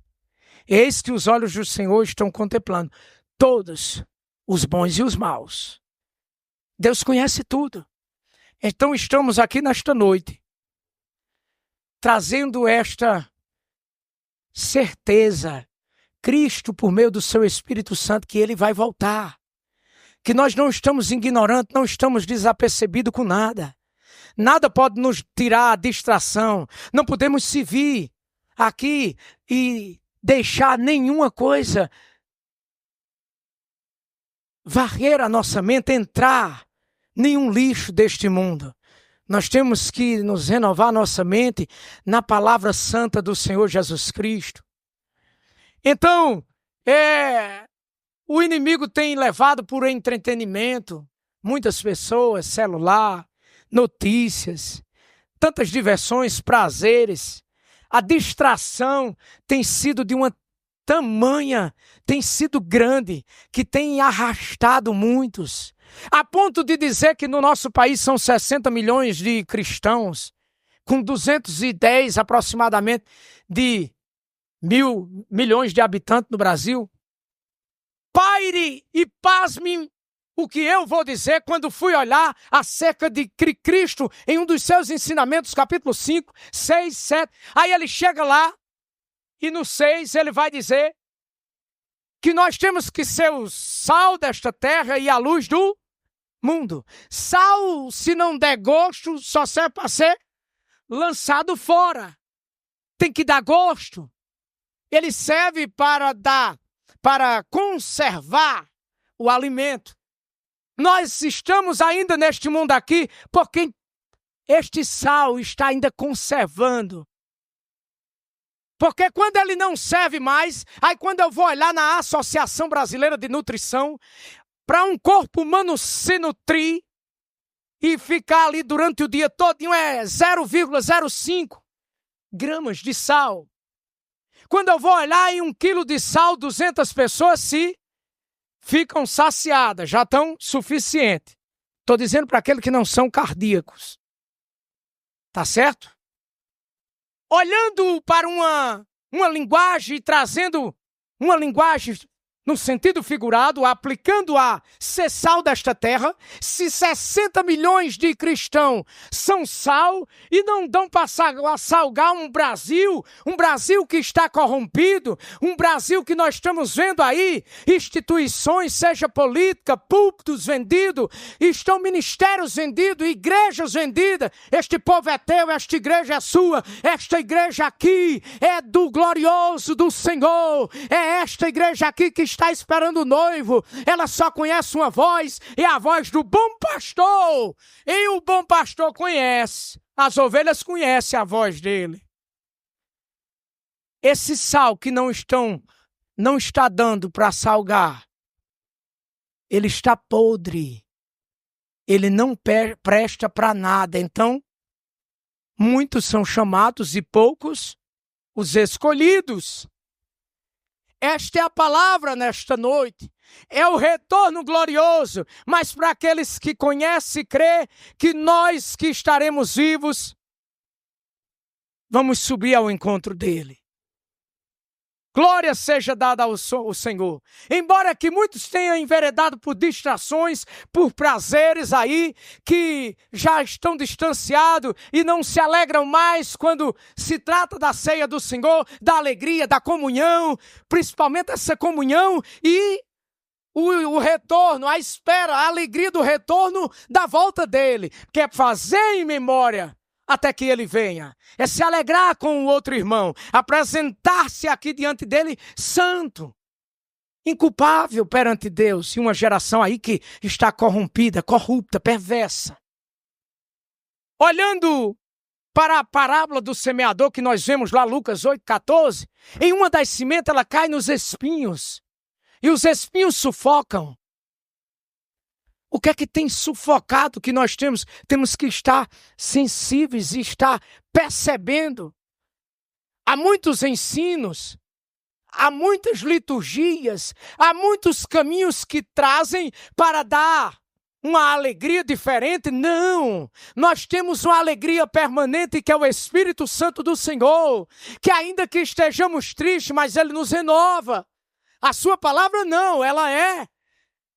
Eis que os olhos do Senhor estão contemplando todos, os bons e os maus. Deus conhece tudo. Então estamos aqui nesta noite, trazendo esta certeza, Cristo por meio do seu Espírito Santo, que Ele vai voltar. Que nós não estamos ignorantes, não estamos desapercebidos com nada. Nada pode nos tirar a distração. Não podemos se vir aqui e deixar nenhuma coisa varrer a nossa mente, entrar nenhum lixo deste mundo. Nós temos que nos renovar nossa mente na palavra santa do Senhor Jesus Cristo. Então, o inimigo tem levado por entretenimento muitas pessoas, celular, notícias, tantas diversões, prazeres. A distração tem sido de uma tamanha, tem sido grande, que tem arrastado muitos, a ponto de dizer que no nosso país são 60 milhões de cristãos, com 210 aproximadamente de milhões de habitantes no Brasil. Paire e pasme o que eu vou dizer quando fui olhar acerca de Cristo em um dos seus ensinamentos, capítulo 5, 6, 7. Aí ele chega lá e no 6 ele vai dizer que nós temos que ser o sal desta terra e a luz do mundo. Sal, se não der gosto, só serve para ser lançado fora. Tem que dar gosto. Ele serve para conservar o alimento. Nós estamos ainda neste mundo aqui porque este sal está ainda conservando. Porque quando ele não serve mais, aí quando eu vou olhar na Associação Brasileira de Nutrição, para um corpo humano se nutrir e ficar ali durante o dia todo, é 0,05 gramas de sal. Quando eu vou olhar em 1 quilo de sal, 200 pessoas se ficam saciadas, já estão suficiente. Estou dizendo para aqueles que não são cardíacos. Tá certo? Olhando para uma linguagem, trazendo uma linguagem no sentido figurado, aplicando a ser sal desta terra, se 60 milhões de cristãos são sal e não dão para salgar um Brasil que está corrompido, um Brasil que nós estamos vendo aí, instituições, seja política, púlpitos vendidos, estão ministérios vendidos, igrejas vendidas. Este povo é teu, esta igreja é sua, esta igreja aqui é do glorioso do Senhor, é esta igreja aqui que está esperando o noivo, ela só conhece uma voz, é a voz do bom pastor, e o bom pastor conhece, as ovelhas conhecem a voz dele. Esse sal que não está dando para salgar, ele está podre, ele não presta para nada. Então, muitos são chamados e poucos os escolhidos. Esta é a palavra nesta noite. É o retorno glorioso. Mas para aqueles que conhecem e crê que nós que estaremos vivos, vamos subir ao encontro dele. Glória seja dada ao Senhor. Embora que muitos tenham enveredado por distrações, por prazeres aí, que já estão distanciados e não se alegram mais quando se trata da ceia do Senhor, da alegria, da comunhão, principalmente essa comunhão e o retorno, a espera, a alegria do retorno da volta dele, que é fazer em memória até que ele venha, é se alegrar com o outro irmão, apresentar-se aqui diante dele santo, inculpável perante Deus, e uma geração aí que está corrompida, corrupta, perversa. Olhando para a parábola do semeador que nós vemos lá, Lucas 8,14, em uma das sementes ela cai nos espinhos, e os espinhos sufocam. O que é que tem sufocado que nós temos? Temos que estar sensíveis e estar percebendo. Há muitos ensinos, há muitas liturgias, há muitos caminhos que trazem para dar uma alegria diferente. Não, nós temos uma alegria permanente que é o Espírito Santo do Senhor, que ainda que estejamos tristes, mas Ele nos renova. A sua palavra não, ela é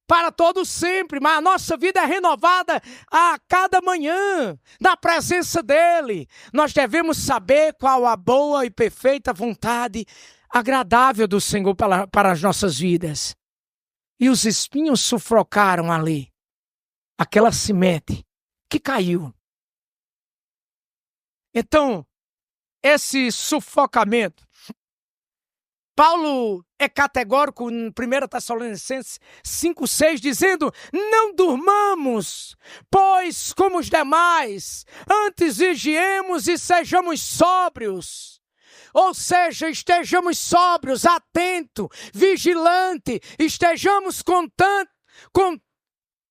para todo sempre, mas a nossa vida é renovada a cada manhã, na presença dEle. Nós devemos saber qual a boa e perfeita vontade agradável do Senhor para as nossas vidas. E os espinhos sufocaram ali, aquela semente que caiu. Então, esse sufocamento, Paulo é categórico em 1 Tessalonicenses 5,6, dizendo: não durmamos, pois como os demais, antes vigiemos e sejamos sóbrios. Ou seja, estejamos sóbrios, atentos, vigilantes, estejamos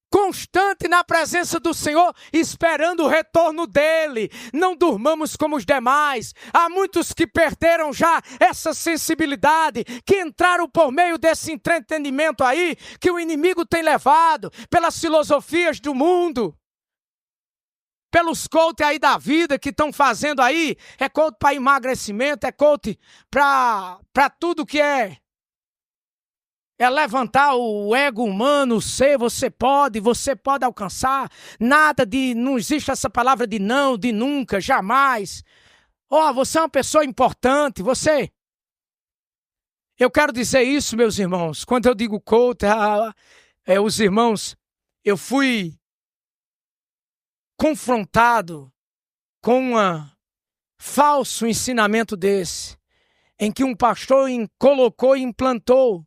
constante na presença do Senhor, esperando o retorno dele. Não durmamos como os demais. Há muitos que perderam já essa sensibilidade, que entraram por meio desse entretenimento aí, que o inimigo tem levado, pelas filosofias do mundo, pelos coach aí da vida que estão fazendo aí. É coach para emagrecimento, é coach para tudo que é levantar o ego humano, você pode alcançar. Não existe essa palavra de não, de nunca, jamais. Você é uma pessoa importante, Eu quero dizer isso, meus irmãos, quando eu digo coach, os irmãos, eu fui confrontado com um falso ensinamento desse, em que um pastor colocou e implantou,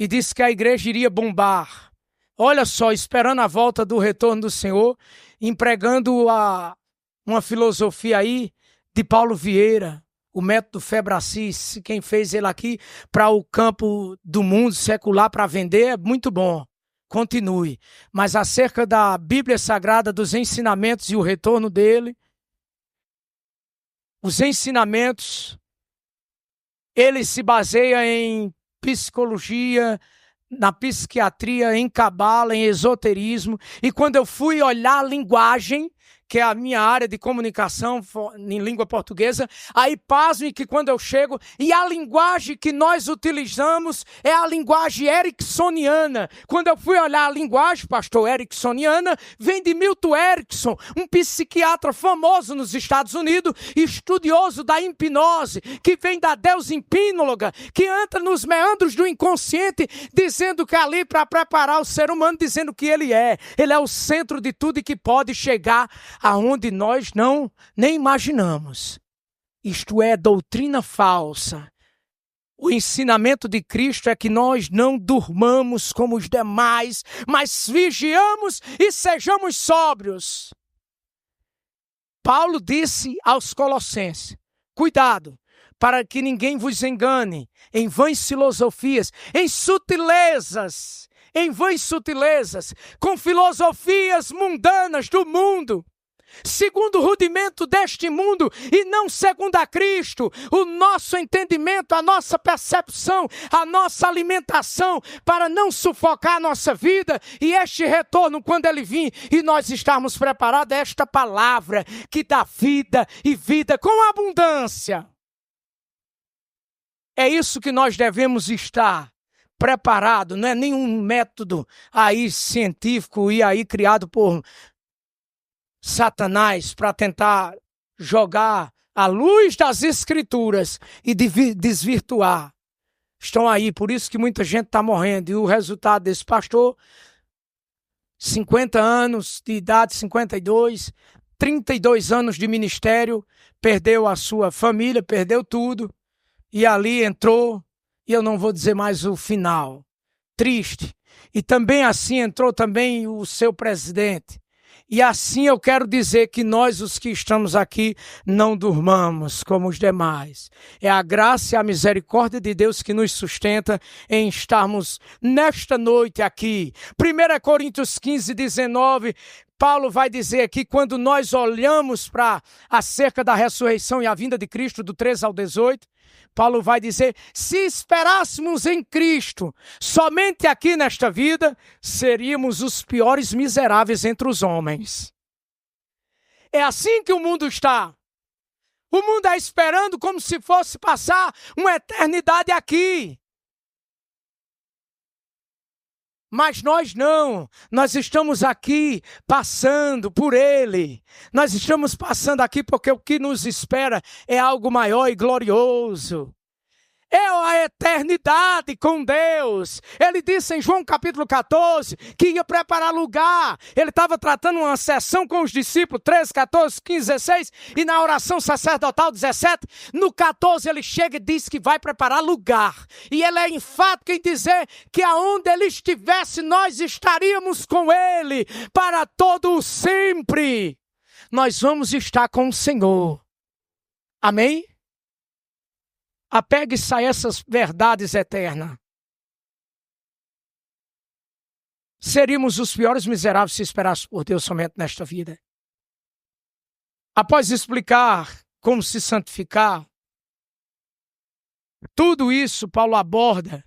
e disse que a igreja iria bombar. Olha só, esperando a volta do retorno do Senhor, empregando uma filosofia aí de Paulo Vieira, o método Febracis. Quem fez ele aqui para o campo do mundo secular para vender é muito bom. Continue. Mas acerca da Bíblia Sagrada, dos ensinamentos e o retorno dele, os ensinamentos, ele se baseia em psicologia, na psiquiatria, em cabala, em esoterismo. E quando eu fui olhar a linguagem, que é a minha área de comunicação em língua portuguesa, aí pasme que quando eu chego, e a linguagem que nós utilizamos é a linguagem ericksoniana. Quando eu fui olhar a linguagem, pastor, ericksoniana, vem de Milton Erickson, um psiquiatra famoso nos Estados Unidos, estudioso da hipnose, que vem da deusa hipnóloga, que entra nos meandros do inconsciente, dizendo que é ali para preparar o ser humano, dizendo que ele é o centro de tudo e que pode chegar aonde nós nem imaginamos. Isto é doutrina falsa. O ensinamento de Cristo é que nós não durmamos como os demais, mas vigiamos e sejamos sóbrios. Paulo disse aos Colossenses: cuidado, para que ninguém vos engane em vãs filosofias, em vãs sutilezas, com filosofias mundanas do mundo, segundo o rudimento deste mundo e não segundo a Cristo. O nosso entendimento, a nossa percepção, a nossa alimentação, para não sufocar a nossa vida e este retorno quando ele vir e nós estarmos preparados, esta palavra que dá vida e vida com abundância. É isso que nós devemos estar preparado. Não é nenhum método aí científico e aí criado por Satanás para tentar jogar a luz das Escrituras e desvirtuar. Estão aí, por isso que muita gente está morrendo. E o resultado desse pastor, 50 anos de idade, 52, 32 anos de ministério, perdeu a sua família, perdeu tudo. E ali entrou, e eu não vou dizer mais o final, triste. E também assim entrou também o seu presidente. E assim eu quero dizer que nós, os que estamos aqui, não durmamos como os demais. É a graça e a misericórdia de Deus que nos sustenta em estarmos nesta noite aqui. 1 Coríntios 15, 19, Paulo vai dizer aqui, quando nós olhamos para acerca da ressurreição e a vinda de Cristo, do 13 ao 18, Paulo vai dizer, se esperássemos em Cristo somente aqui nesta vida, seríamos os piores miseráveis entre os homens. É assim que o mundo está. O mundo está esperando como se fosse passar uma eternidade aqui. Mas nós não, nós estamos aqui passando por Ele. Nós estamos passando aqui porque o que nos espera é algo maior e glorioso. É a eternidade com Deus. Ele disse em João capítulo 14 que ia preparar lugar. Ele estava tratando uma sessão com os discípulos, 13, 14, 15, 16, e na oração sacerdotal 17, no 14 ele chega e diz que vai preparar lugar. E ele é enfático em dizer que aonde ele estivesse, nós estaríamos com ele para todo o sempre. Nós vamos estar com o Senhor. Amém? Apegue-se a essas verdades eternas. Seríamos os piores miseráveis se esperássemos por Deus somente nesta vida. Após explicar como se santificar, tudo isso Paulo aborda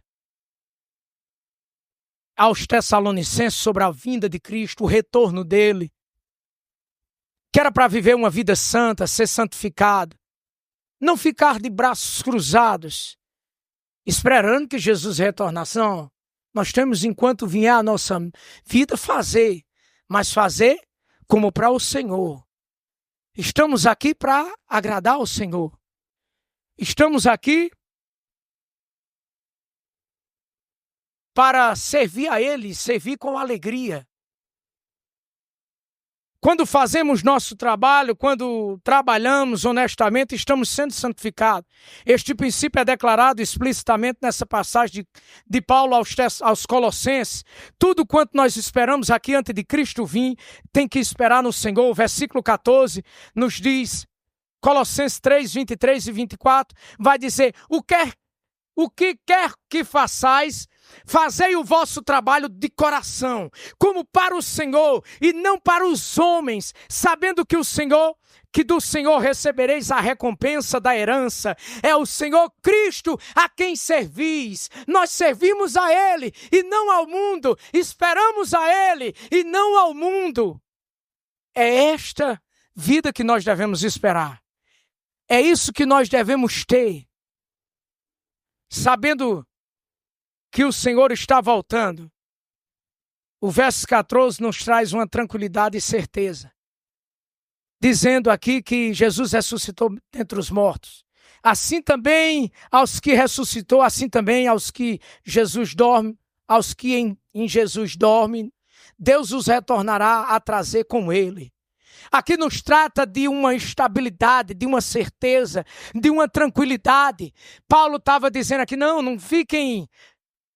aos Tessalonicenses sobre a vinda de Cristo, o retorno dele, que era para viver uma vida santa, ser santificado, não ficar de braços cruzados, esperando que Jesus retornasse. Não, nós temos, enquanto vier a nossa vida, fazer, mas fazer como para o Senhor. Estamos aqui para agradar ao Senhor. Estamos aqui para servir a Ele, servir com alegria. Quando fazemos nosso trabalho, quando trabalhamos honestamente, estamos sendo santificados. Este princípio é declarado explicitamente nessa passagem de Paulo aos Colossenses. Tudo quanto nós esperamos aqui antes de Cristo vir, tem que esperar no Senhor. O versículo 14 nos diz, Colossenses 3, 23 e 24, vai dizer, o que quer que façais, fazei o vosso trabalho de coração, como para o Senhor e não para os homens, sabendo que do Senhor recebereis a recompensa da herança. É o Senhor Cristo a quem servis. Nós servimos a Ele e não ao mundo. Esperamos a Ele e não ao mundo. É esta vida que nós devemos esperar. É isso que nós devemos ter. Sabendo que o Senhor está voltando. O verso 14 nos traz uma tranquilidade e certeza, dizendo aqui que Jesus ressuscitou dentre os mortos. Assim também aos que ressuscitou, assim também aos que Jesus dorme, aos que em Jesus dormem, Deus os retornará a trazer com Ele. Aqui nos trata de uma estabilidade, de uma certeza, de uma tranquilidade. Paulo estava dizendo aqui, não fiquem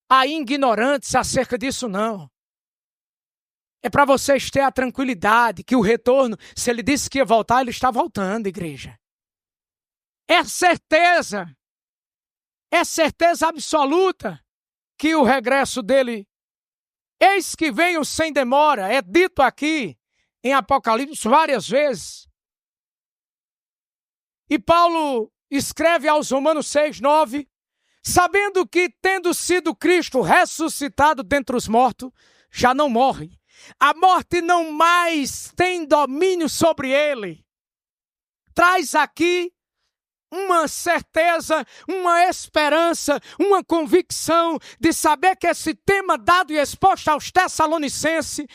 aí ignorantes acerca disso, não. É para vocês terem a tranquilidade que o retorno, se ele disse que ia voltar, ele está voltando, igreja. É certeza absoluta que o regresso dele, eis que venho sem demora, é dito aqui em Apocalipse várias vezes. E Paulo escreve aos Romanos 6, 9, sabendo que, tendo sido Cristo ressuscitado dentre os mortos, já não morre. A morte não mais tem domínio sobre ele. Traz aqui uma certeza, uma esperança, uma convicção de saber que esse tema dado e exposto aos Tessalonicenses,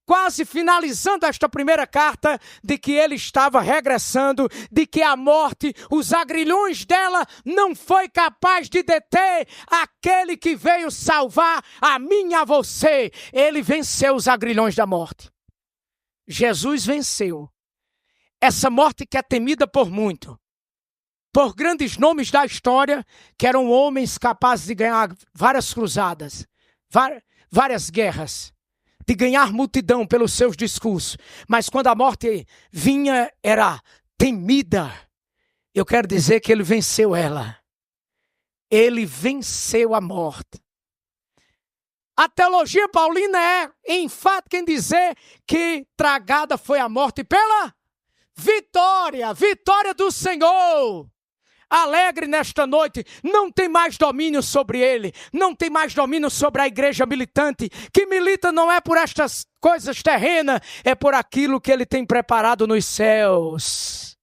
quase finalizando esta primeira carta, de que ele estava regressando, de que a morte, os agrilhões dela, não foi capaz de deter aquele que veio salvar a mim e a você. Ele venceu os agrilhões da morte. Jesus venceu. Essa morte que é temida por muito, por grandes nomes da história, que eram homens capazes de ganhar várias cruzadas, várias guerras, de ganhar multidão pelos seus discursos, mas quando a morte vinha, era temida. Eu quero dizer que ele venceu ela. Ele venceu a morte. A teologia paulina é enfática em dizer que tragada foi a morte pela vitória do Senhor. Alegre nesta noite, não tem mais domínio sobre ele, não tem mais domínio sobre a igreja militante, que milita não é por estas coisas terrenas, é por aquilo que ele tem preparado nos céus,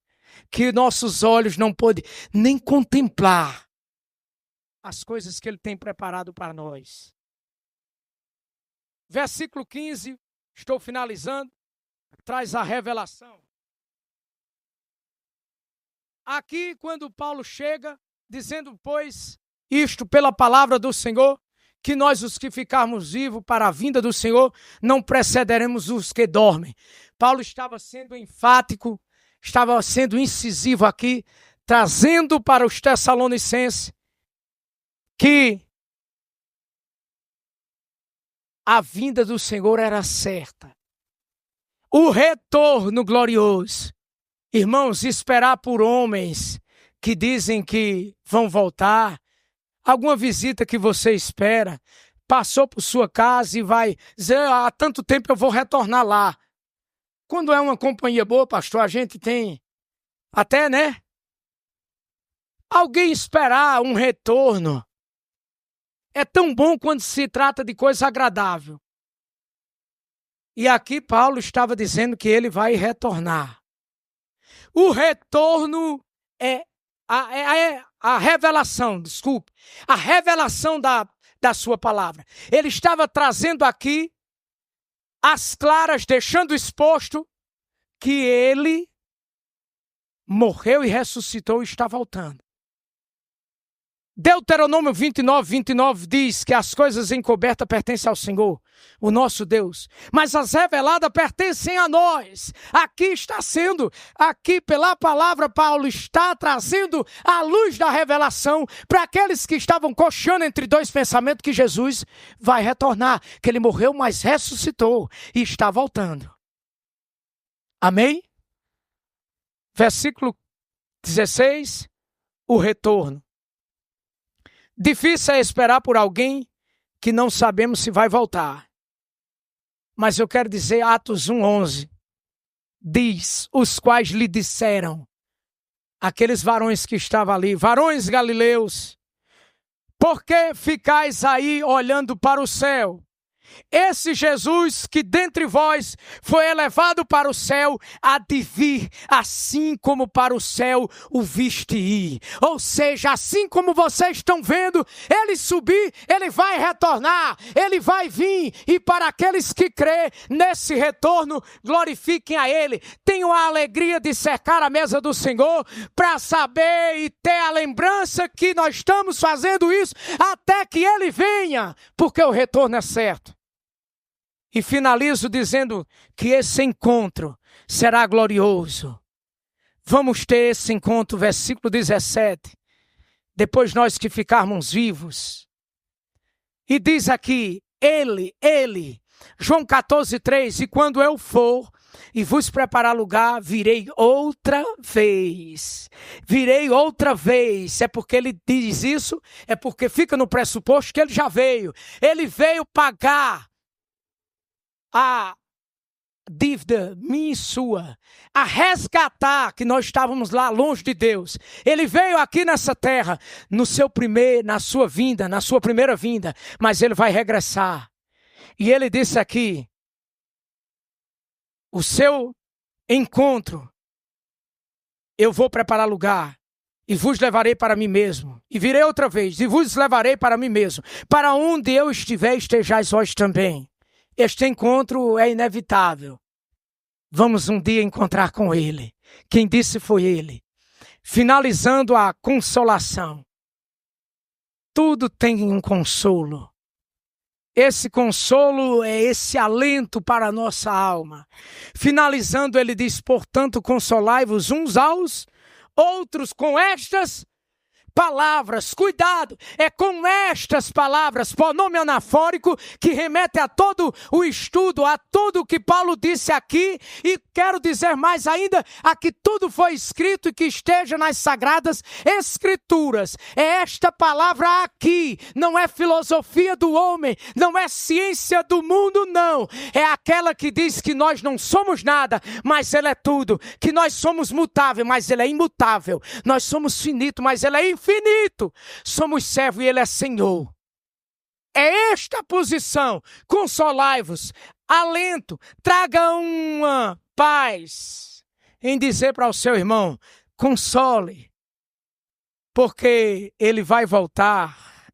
que nossos olhos não podem nem contemplar as coisas que ele tem preparado para nós. Versículo 15, estou finalizando, traz a revelação. Aqui, quando Paulo chega, dizendo, pois, isto pela palavra do Senhor, que nós, os que ficarmos vivos para a vinda do Senhor, não precederemos os que dormem. Paulo estava sendo enfático, estava sendo incisivo aqui, trazendo para os Tessalonicenses que a vinda do Senhor era certa. O retorno glorioso. Irmãos, esperar por homens que dizem que vão voltar, alguma visita que você espera, passou por sua casa e vai dizer, há tanto tempo eu vou retornar lá. Quando é uma companhia boa, pastor, a gente tem até, né? Alguém esperar um retorno é tão bom quando se trata de coisa agradável. E aqui Paulo estava dizendo que ele vai retornar. O retorno é a revelação, desculpe, a revelação da sua palavra. Ele estava trazendo aqui as claras, deixando exposto que ele morreu e ressuscitou e está voltando. Deuteronômio 29 diz que as coisas encobertas pertencem ao Senhor, o nosso Deus, mas as reveladas pertencem a nós. Aqui está sendo, aqui pela palavra, Paulo está trazendo a luz da revelação para aqueles que estavam cocheando entre dois pensamentos que Jesus vai retornar, que ele morreu, mas ressuscitou e está voltando. Amém? Versículo 16, o retorno. Difícil é esperar por alguém que não sabemos se vai voltar. Mas eu quero dizer, Atos 1:11, diz, os quais lhe disseram, aqueles varões que estavam ali, varões galileus, por que ficais aí olhando para o céu? Esse Jesus que dentre vós foi elevado para o céu, há de vir, assim como para o céu o viste ir. Ou seja, assim como vocês estão vendo ele subir, ele vai retornar, ele vai vir. E para aqueles que crê nesse retorno, glorifiquem a ele. Tenham a alegria de cercar a mesa do Senhor para saber e ter a lembrança que nós estamos fazendo isso até que ele venha, porque o retorno é certo. E finalizo dizendo que esse encontro será glorioso. Vamos ter esse encontro, versículo 17. Depois nós que ficarmos vivos. E diz aqui, ele, João 14:3, e quando eu for e vos preparar lugar, virei outra vez. Virei outra vez. É porque ele diz isso, é porque fica no pressuposto que ele já veio. Ele veio pagar a dívida minha e sua, a resgatar que nós estávamos lá longe de Deus. Ele veio aqui nessa terra na sua vinda, na sua primeira vinda, mas ele vai regressar. E ele disse aqui, o seu encontro, eu vou preparar lugar e vos levarei para mim mesmo. E virei outra vez e vos levarei para mim mesmo. Para onde eu estiver, estejais vós também. Este encontro é inevitável. Vamos um dia encontrar com ele. Quem disse foi ele. Finalizando a consolação. Tudo tem um consolo. Esse consolo é esse alento para a nossa alma. Finalizando, ele diz, portanto, consolai-vos uns aos outros com estas palavras. Cuidado, é com estas palavras, pronome anafórico, que remete a todo o estudo, a tudo o que Paulo disse aqui, e quero dizer mais ainda, a que tudo foi escrito e que esteja nas sagradas escrituras. É esta palavra aqui, não é filosofia do homem, não é ciência do mundo, não. É aquela que diz que nós não somos nada, mas ele é tudo, que nós somos mutável, mas ele é imutável, nós somos finito, mas ele é infinito, somos servo e ele é Senhor. É esta posição. Consolai-vos, alento, traga uma paz em dizer para o seu irmão, console, porque ele vai voltar.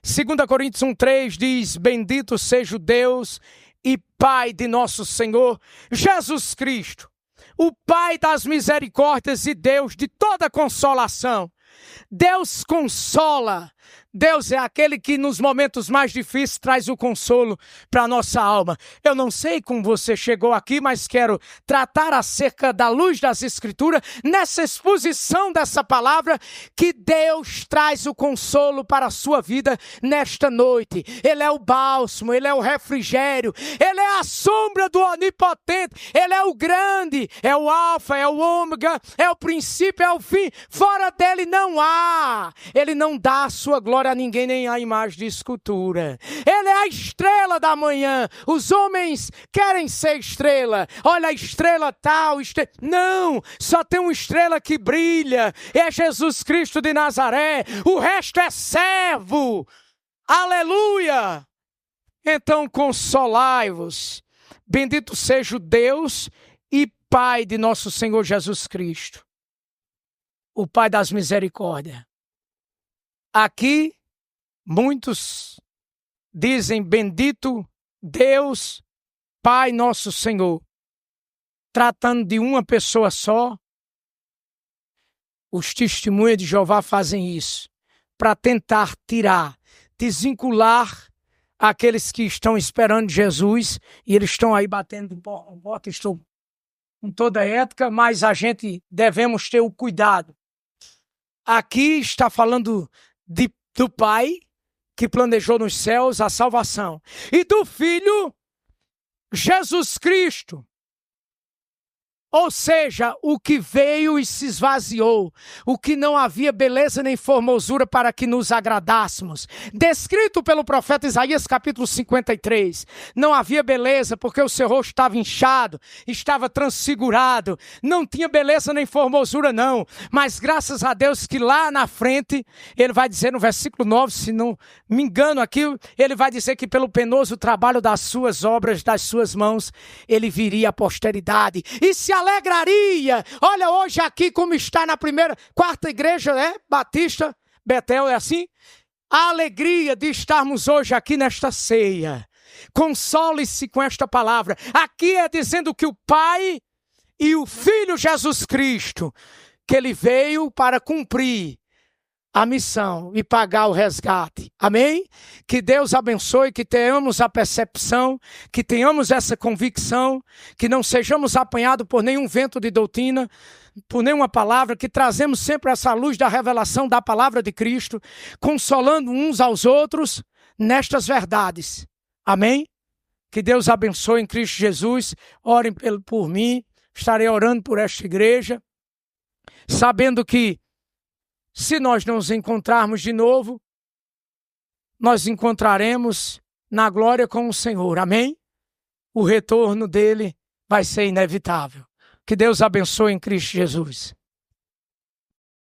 2 Coríntios 1:3 diz, bendito seja o Deus e Pai de nosso Senhor Jesus Cristo, o Pai das misericórdias e Deus de toda consolação. Deus consola, Deus é aquele que nos momentos mais difíceis traz o consolo para a nossa alma. Eu não sei como você chegou aqui, mas quero tratar acerca da luz das Escrituras, nessa exposição dessa palavra, que Deus traz o consolo para a sua vida nesta noite. Ele é o bálsamo, Ele é o refrigério, Ele é a sombra do Onipotente, Ele é o grande, é o alfa, é o ômega, é o princípio, é o fim. Fora dele não há. Ele não dá a sua glória a ninguém, nem a imagem de escultura. Ele é a estrela da manhã. Os homens querem ser estrela. Olha a estrela tal, não, só tem uma estrela que brilha, é Jesus Cristo de Nazaré. O resto é servo. Aleluia! Então consolai-vos. Bendito seja o Deus e Pai de nosso Senhor Jesus Cristo, o Pai das misericórdias. Aqui, muitos dizem bendito Deus, Pai nosso Senhor, tratando de uma pessoa só. Os testemunhos de Jeová fazem isso, para tentar tirar, desvincular aqueles que estão esperando Jesus, e eles estão aí batendo porta, estou com toda a ética, mas a gente devemos ter o cuidado. Aqui está falando do Pai, que planejou nos céus a salvação, e do Filho, Jesus Cristo. Ou seja, o que veio e se esvaziou, o que não havia beleza nem formosura para que nos agradássemos. Descrito pelo profeta Isaías, capítulo 53. Não havia beleza porque o seu rosto estava inchado, estava transfigurado. Não tinha beleza nem formosura não. Mas graças a Deus que lá na frente, ele vai dizer no versículo 9, se não me engano aqui, ele vai dizer que pelo penoso trabalho das suas obras, das suas mãos, ele viria à posteridade. E se alegraria. Olha hoje aqui como está na quarta igreja, Batista, Betel, é assim? A alegria de estarmos hoje aqui nesta ceia. Console-se com esta palavra. Aqui é dizendo que o Pai e o Filho Jesus Cristo, que ele veio para cumprir a missão e pagar o resgate. Amém? Que Deus abençoe, que tenhamos a percepção, que tenhamos essa convicção, que não sejamos apanhados por nenhum vento de doutrina, por nenhuma palavra, que trazemos sempre essa luz da revelação da palavra de Cristo, consolando uns aos outros nestas verdades. Amém? Que Deus abençoe em Cristo Jesus. Orem por mim, estarei orando por esta igreja, sabendo que se nós nos encontrarmos de novo, nós encontraremos na glória com o Senhor. Amém? O retorno dele vai ser inevitável. Que Deus abençoe em Cristo Jesus.